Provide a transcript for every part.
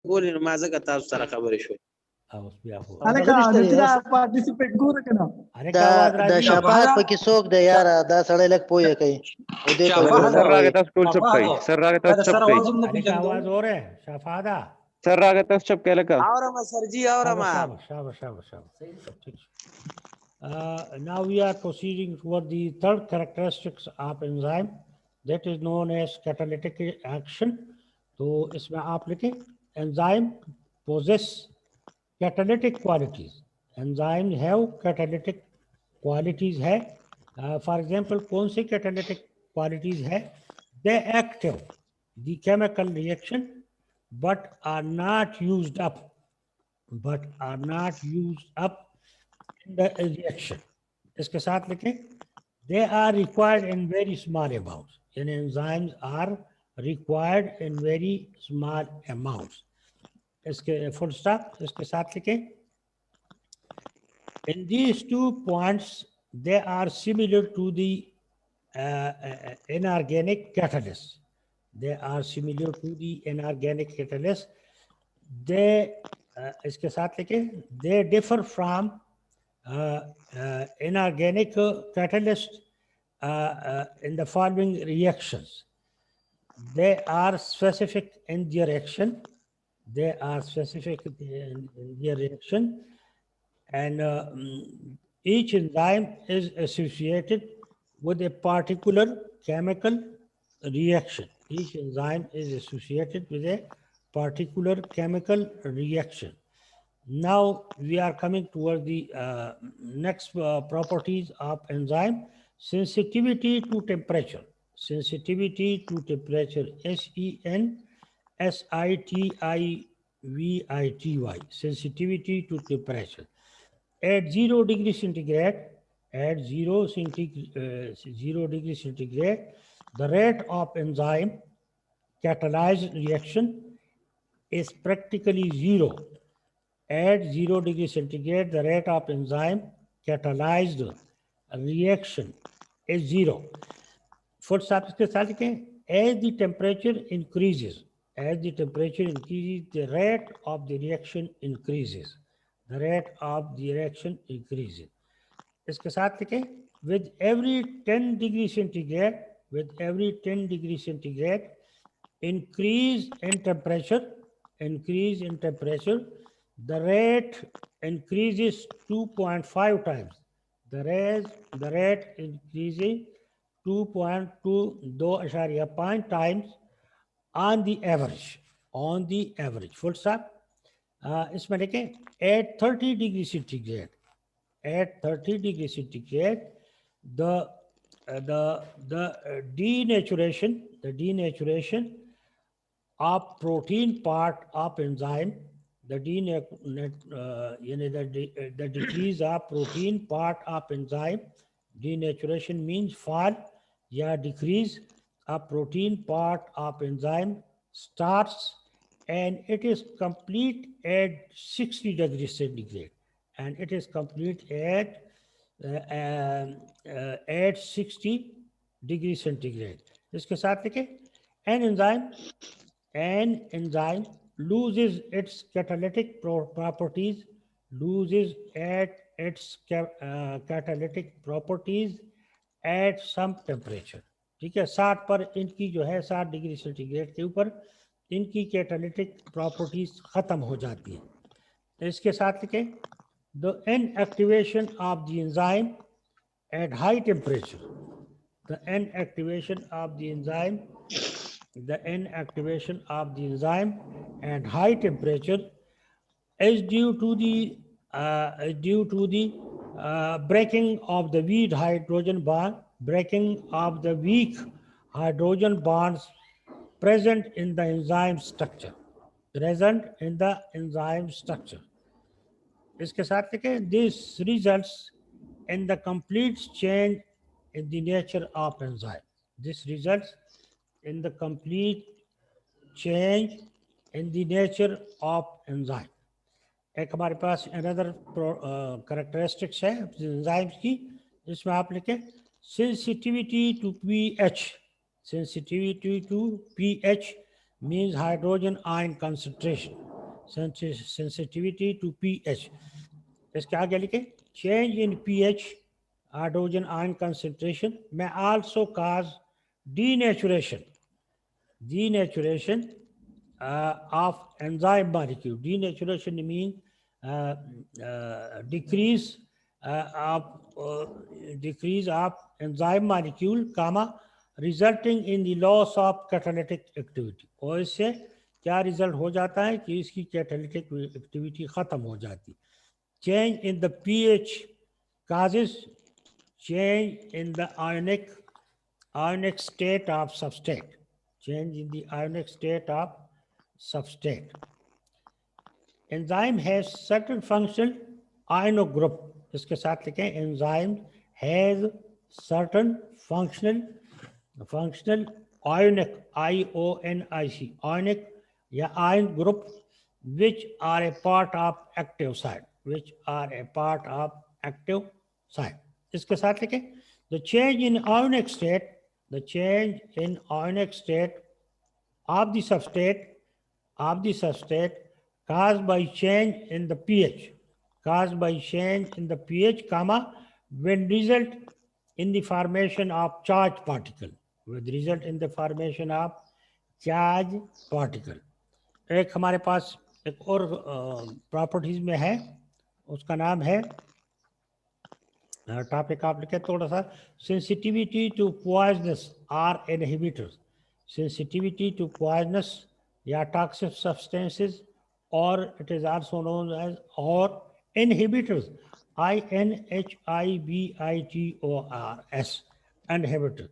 ګورې نو ما ځکه تاسو سره خبرې شوې. اوس بیا هو الکه نو پارټیسیپیټ ګوره کنه الکه आवाज د راځي شفاعت پکې څوک دی یاره دا سړی لک پوهه کوي او دې ته سر راغی تاسو ټول چپ کړئ سر راغی تاسو چپ کړئ الکه आवाज हो रहा है शफादा سر راغی تاسو چپ کړئ لکه اورم سرجی اورم. शाबाश now we are proceeding toward the third characteristics of enzyme that is known as catalytic action. तो इसमें आप लिखें enzyme possess catalytic qualities. Enzymes have catalytic qualities है. For example कौन सी catalytic qualities है? They active the chemical reaction but are not used up in the reaction. इसके साथ लिखें they are required in very small amounts. And enzymes are required in very small amounts. इसके full stop इसके साथ लिखें in these 2 points they are similar to the inorganic catalyst. They are similar to the inorganic catalyst. They इसके साथ लिखें they differ from inorganic catalyst in the following reactions. They are specific in their action. And each enzyme is associated with a particular chemical reaction. Each enzyme is associated with a particular chemical reaction. Now we are coming toward the next properties of enzyme. Sensitivity to temperature. Sensitivity to temperature. SENSITIVITY. Sensitivity to temperature. At 0 degree centigrade, degree centigrade, the rate of enzyme catalyzed reaction is practically 0. At 0 degree centigrade, the rate of enzyme catalyzed reaction is 0. Full stop इसके साथ लिखें as the temperature increases, the rate of the reaction increases. इसके साथ लिखें with every 10 degree centigrade, increase in temperature, the rate increases 2.5 times. The rate increases 2.5 times on the average. Full stop. इसमें लिखें at 30 degree centigrade, the denaturation of protein part of enzyme, the decrease of protein part of enzyme. Denaturation means fall या decrease of protein part of enzyme starts and it is complete at 60 degrees centigrade. At 60 degrees centigrade. इसके साथ लिखें an enzyme loses its catalytic properties, at some temperature. ठीक है 60 पर इनकी जो है 60 डिग्री सेंटीग्रेड के ऊपर इनकी कैटालिटिक प्रॉपर्टीज खत्म हो जाती हैं. इसके साथ लिखें the inactivation of the enzyme at high temperature. The inactivation of the enzyme at high temperature is due to the breaking of the weak hydrogen bonds present in the enzyme structure. इसके साथ लिखें this results in the complete change in the nature of enzyme. एक हमारे पास another characteristics है enzymes की, इसमें आप लिखें sensitivity to pH means hydrogen ion concentration. sensitivity to pH. इसके आगे लिखे change in pH hydrogen ion concentration may also cause denaturation of enzyme molecule. Denaturation means decrease of enzyme molecule, resulting in the loss of catalytic activity. और इससे क्या result हो जाता है कि इसकी कैटालिटिक एक्टिविटी खत्म हो जाती. Change in the pH causes change in the ionic state of substrate. Change in the ionic state of substrate. Enzyme has certain functional ionic group. इसके साथ लिखें enzyme has certain functional ionic ionic या ion group which are a part of active site. इसके साथ लिखें the change in ionic state of the substrate caused by change in the pH when result in the formation of charged particle. एक हमारे पास एक और properties में है, उसका नाम है टॉपिक आप लिखे थोड़ा सा, sensitivity to poisonous or inhibitors. Sensitivity to poisonous या टॉक्सिक सब्सटेंसेस, और it is also known as और inhibitors, INHIBITORS, inhibitor.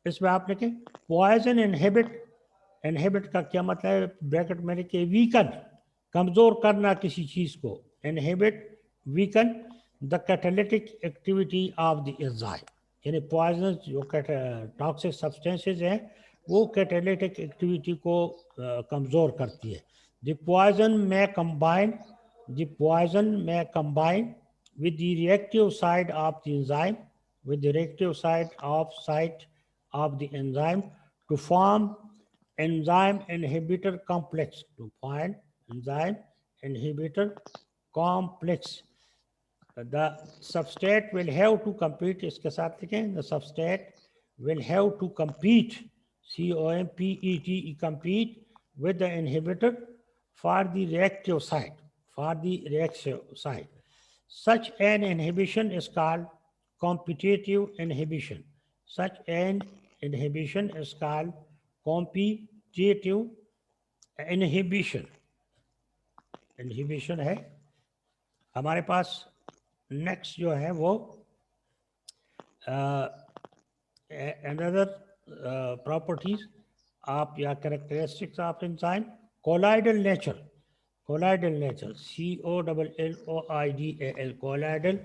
इसमें आप लिखें पॉइजन इनहिबिट का क्या मतलब है, ब्रैकेट में लिखे वीकन, कमजोर करना किसी चीज को, inhibit weaken the catalytic activity of the enzyme. यानी पॉइजन जो टॉक्सिक सब्सटेंसेस हैं वो कैटालिटिक एक्टिविटी को कमजोर करती है. द पॉइजन में combine with the reactive side of the enzyme, to form enzyme inhibitor complex. The substrate will have to compete. इसके साथ लिखें the substrate will have to compete, compete with the inhibitor for the reactive side. Such an inhibition is called competitive inhibition. Inhibition है. हमारे पास next जो है वो another properties आप या characteristics of enzyme, colloidal nature, colloidal, colloidal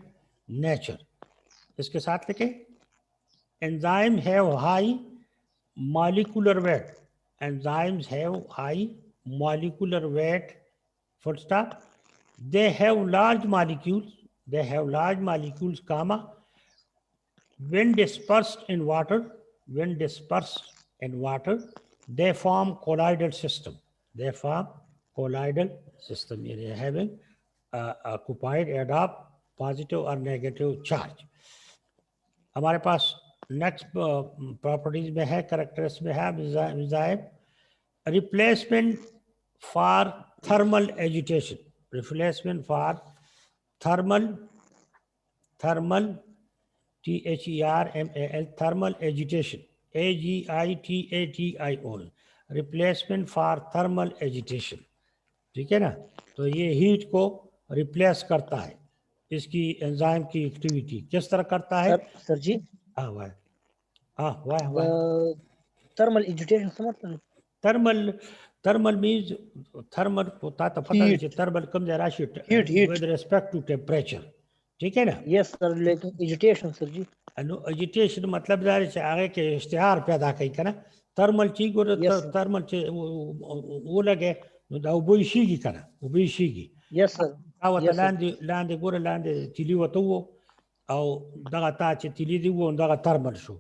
nature. इसके साथ लिखें enzyme have high molecular weight. Enzymes have high molecular weight, full stop. They have large molecules, comma, when dispersed in water, they form colloidal system. Meaning having occupied adopt positive or negative charge. हमारे पास next properties में है, characters में है enzyme replacement for thermal agitation. Thermal THERMAL thermal agitation, AGITATION, replacement for thermal agitation. ठीक है ना, तो ये हीट को रिप्लेस करता है. इसकी एंजाइम की एक्टिविटी किस तरह करता है सर जी? वाह थर्मल एजिटेशन समझते? थर्मल मींस थर्मल होता तो पता नहीं, थर्मल कम जरा विद रिस्पेक्ट टू टेम्परेचर. ठीक है ना? यस सर, लेकिन एजिटेशन सर जी, एजिटेशन मतलब जारे से आगे के इश्तिहार पैदा कई करना. थर्मल चीज को थर्मल से वो लगे दा उबोइशीगी करना, उबोइशीगी. Yes sir. आवत लांदे गोरे लांदे तिली वतो او دغه تا چې تلی دی و دغه ترمل شو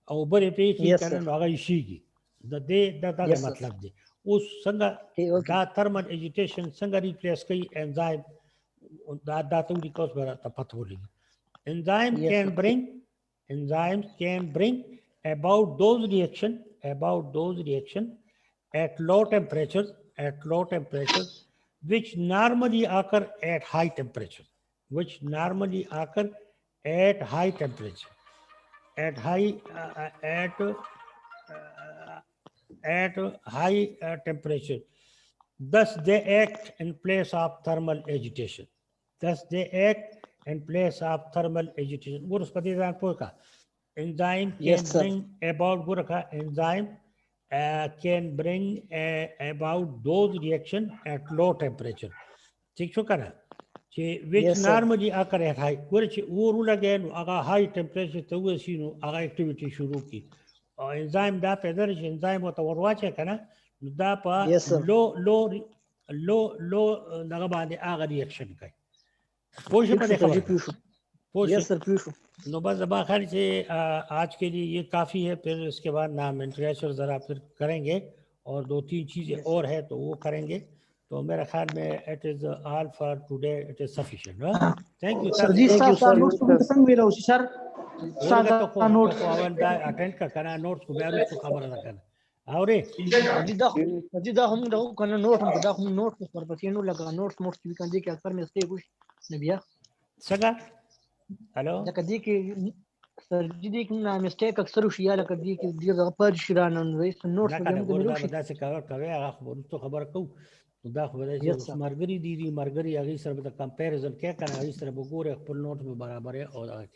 او بلې پې کې کنه هغه شيږي د دې دغه مطلب دی. उस संगा ठीक, ओके। दा थर्मल एजिटेशन संगा रिप्लेस कई एंजाइम दा तुमरी कोस बरा तपथोली enzyme Yes, can sir. bring enzymes can bring about those reaction at low temperatures which normally occur at high temperature at high temperature. Thus they act in place of thermal agitation. Gurus Patizan Purka. Enzyme can Yes, sir. bring about Guraka enzyme can bring about those reaction at low temperature. ठीक छो करा which Yes, sir. normally occur at high which वो rule again अगर high temperature तो वो सीनो अगर activity शुरू की और एंजाइम दा पैदर एंजाइम होता वो वाचे कना दा पा Yes, sir. लो दगा बांधे आगे रिएक्शन का पोष ठीक पर है, देखा सर जी, पूछो। Yes, sir, पूछो। नो बस दबा खैर से आज के लिए ये काफ़ी है फिर इसके बाद नाम इंटरेक्शन ज़रा फिर करेंगे और दो तीन चीज़ें और है तो वो करेंगे तो मेरे ख्याल में it is all for today it is sufficient thank you sir ji Thank you, sir sir. Notes को संग मेरा उसी सर उनका तो सादा नोट्स अवल दा अटेंड का करना नोट्स को बेरू को खबर ना करना और जी दा हम दो कना नोट हम दा हम नोट पर पतिनो लगा नोट्स भी kan dike aktar में स्टे कुछ नबिया सगा हेलो लका dike सर जी dike ना मिस्टेक अक्सर उशिया लका dike दी दा पर शिरान रईस नोट्स ना में करे हम वो मिलो बदा से कवर कवे खबर तो खबर को दा खबर है Yes, sir. मरगरी दीदी मरगरी अगी सर बता कंपैरिजन क्या करना इस तरह बगोरे पर नोट में बराबर है और